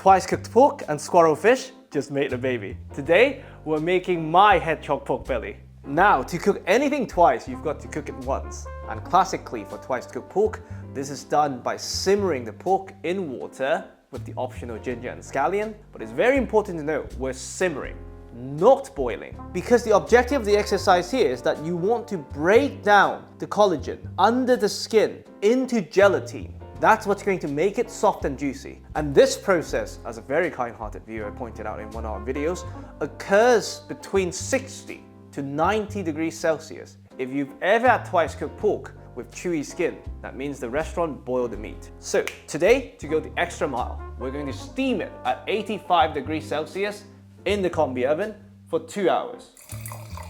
Twice cooked pork and squirrel fish just made a baby. Today, we're making my hedgehog pork belly. Now, to cook anything twice, you've got to cook it once. And classically for twice cooked pork, this is done by simmering the pork in water with the optional ginger and scallion. But it's very important to know, we're simmering, not boiling. Because the objective of the exercise here is that you want to break down the collagen under the skin into gelatine. That's what's going to make it soft and juicy. And this process, as a very kind-hearted viewer pointed out in one of our videos, occurs between 60 to 90 degrees Celsius. If you've ever had twice cooked pork with chewy skin, that means the restaurant boiled the meat. So today, to go the extra mile, we're going to steam it at 85 degrees Celsius in the combi oven for 2 hours.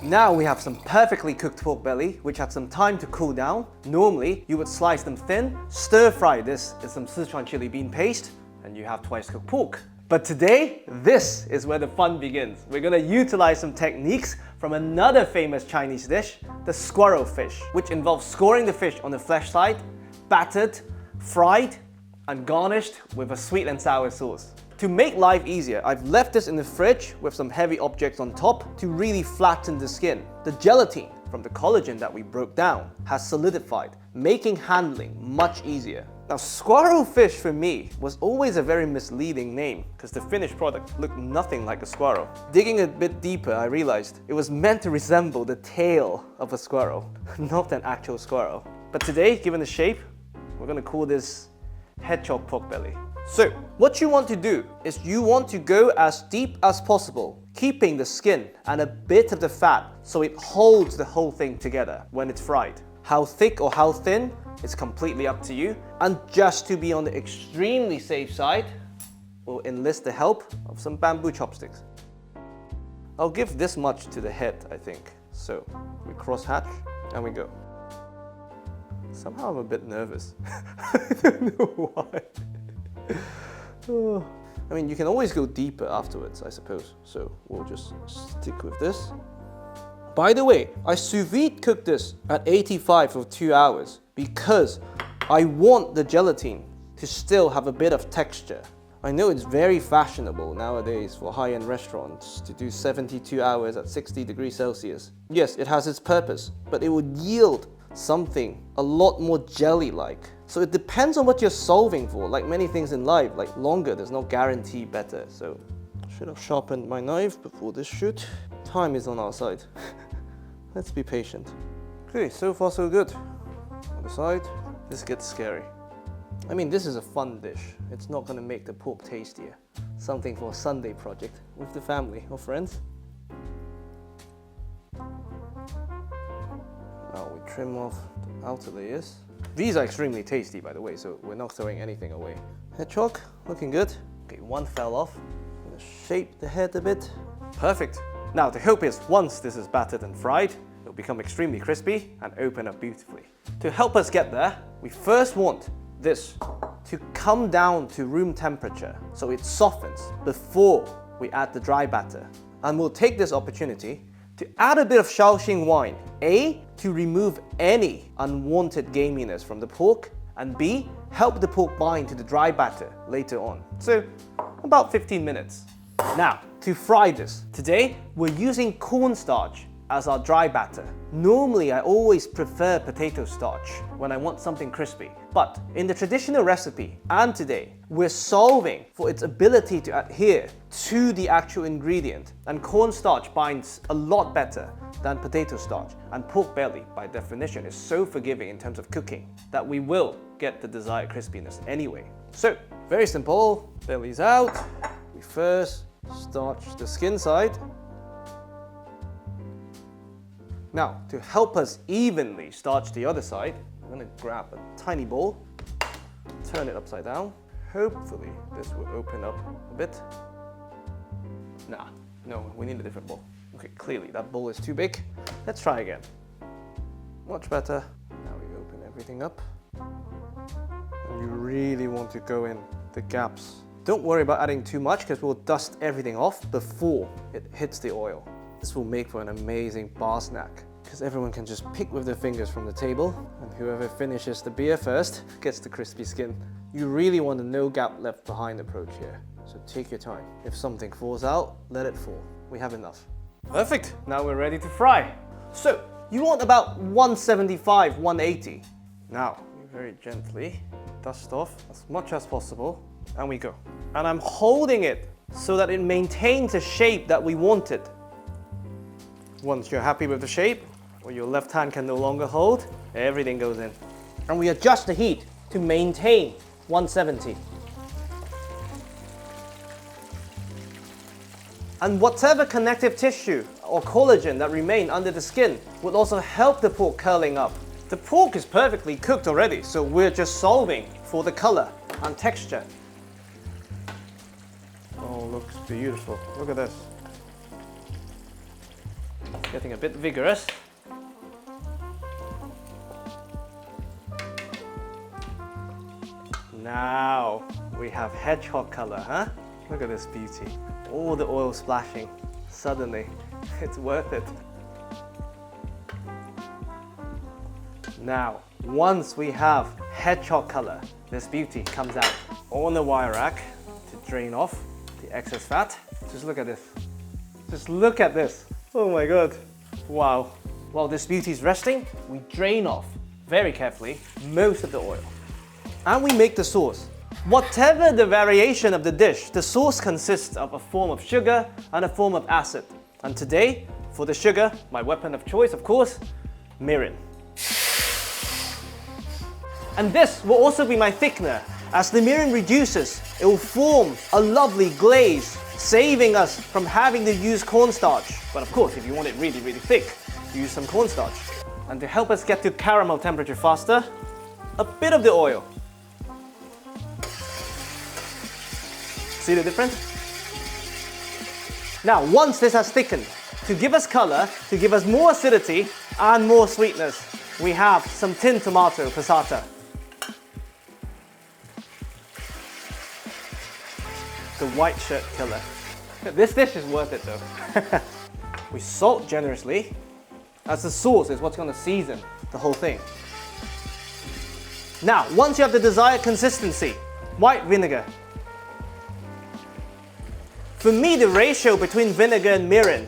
Now we have some perfectly cooked pork belly, which had some time to cool down. Normally, you would slice them thin, stir fry this in some Sichuan chili bean paste, and you have twice cooked pork. But today, this is where the fun begins. We're gonna utilize some techniques from another famous Chinese dish, the squirrel fish, which involves scoring the fish on the flesh side, battered, fried, and garnished with a sweet and sour sauce. To make life easier, I've left this in the fridge with some heavy objects on top to really flatten the skin. The gelatine from the collagen that we broke down has solidified, making handling much easier. Now, squirrel fish for me was always a very misleading name because the finished product looked nothing like a squirrel. Digging a bit deeper, I realized it was meant to resemble the tail of a squirrel, not an actual squirrel. But today, given the shape, we're gonna call this hedgehog pork belly. So, what you want to do is you want to go as deep as possible, keeping the skin and a bit of the fat so it holds the whole thing together when it's fried. How thick or how thin, it's completely up to you. And just to be on the extremely safe side, we'll enlist the help of some bamboo chopsticks. I'll give this much to the head, I think. So, we cross hatch and we go. Somehow I'm a bit nervous. I don't know why. I mean, you can always go deeper afterwards, I suppose. So we'll just stick with this. By the way, I sous vide cooked this at 85 for 2 hours because I want the gelatine to still have a bit of texture. I know it's very fashionable nowadays for high-end restaurants to do 72 hours at 60 degrees Celsius. Yes, it has its purpose, but it would yield something a lot more jelly-like. So it depends on what you're solving for. Like many things in life, like longer, there's no guarantee better. So I should have sharpened my knife before this shoot. Time is on our side. Let's be patient. Okay, so far so good. Other side, this gets scary. I mean, this is a fun dish. It's not gonna make the pork tastier. Something for a Sunday project with the family or friends. Now we trim off the outer layers. These are extremely tasty, by the way, so we're not throwing anything away. Hedgehog, looking good. Okay, one fell off. I'm gonna shape the head a bit. Perfect. Now, the hope is once this is battered and fried, it'll become extremely crispy and open up beautifully. To help us get there, we first want this to come down to room temperature so it softens before we add the dry batter. And we'll take this opportunity to add a bit of Shaoxing wine, A, to remove any unwanted gaminess from the pork, and B, help the pork bind to the dry batter later on. So, about 15 minutes. Now, to fry this, today we're using cornstarch as our dry batter. Normally, I always prefer potato starch when I want something crispy. But in the traditional recipe, and today, we're solving for its ability to adhere to the actual ingredient. And cornstarch binds a lot better than potato starch. And pork belly, by definition, is so forgiving in terms of cooking that we will get the desired crispiness anyway. So, very simple. Belly's out. We first starch the skin side. Now, to help us evenly starch the other side, I'm going to grab a tiny bowl, turn it upside down. Hopefully, this will open up a bit. No, we need a different bowl. Okay, clearly that bowl is too big. Let's try again. Much better. Now we open everything up. And you really want to go in the gaps. Don't worry about adding too much because we'll dust everything off before it hits the oil. This will make for an amazing bar snack because everyone can just pick with their fingers from the table, and whoever finishes the beer first gets the crispy skin. You really want a no gap left behind approach here. So take your time. If something falls out, let it fall. We have enough. Perfect. Now we're ready to fry. So you want about 175, 180. Now, you very gently dust off as much as possible, and we go. And I'm holding it so that it maintains the shape that we wanted. Once you're happy with the shape, or your left hand can no longer hold, everything goes in. And we adjust the heat to maintain 170. And whatever connective tissue or collagen that remain under the skin will also help the pork curling up. The pork is perfectly cooked already, so we're just solving for the color and texture. Oh, looks beautiful. Look at this. Getting a bit vigorous. Now we have hedgehog color, huh? Look at this beauty. All the oil splashing. Suddenly, it's worth it. Now, once we have hedgehog color, this beauty comes out on the wire rack to drain off the excess fat. Just look at this. Just look at this. Oh my God. Wow. While this beauty is resting, we drain off very carefully most of the oil. And we make the sauce. Whatever the variation of the dish, the sauce consists of a form of sugar and a form of acid. And today, for the sugar, my weapon of choice, of course, Mirin. And this will also be my thickener. As the mirin reduces, it will form a lovely glaze, saving us from having to use cornstarch. But of course, if you want it really, really thick, use some cornstarch. And to help us get to caramel temperature faster, a bit of the oil. See the difference? Now, once this has thickened, to give us color, to give us more acidity and more sweetness, we have some tinned tomato passata. The white shirt killer. This dish is worth it though. We salt generously, as the sauce is what's going to season the whole thing. Now, once you have the desired consistency, white vinegar. For me, the ratio between vinegar and mirin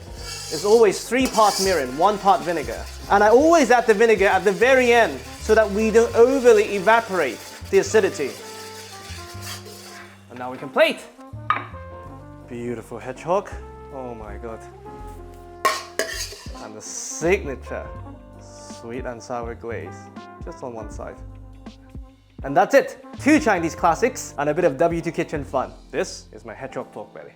is always 3 parts mirin, 1 part vinegar. And I always add the vinegar at the very end so that we don't overly evaporate the acidity. And now we can plate. Beautiful hedgehog. Oh my God. And the signature sweet and sour glaze, just on one side. And that's it. 2 Chinese classics and a bit of W2 kitchen fun. This is my hedgehog pork belly.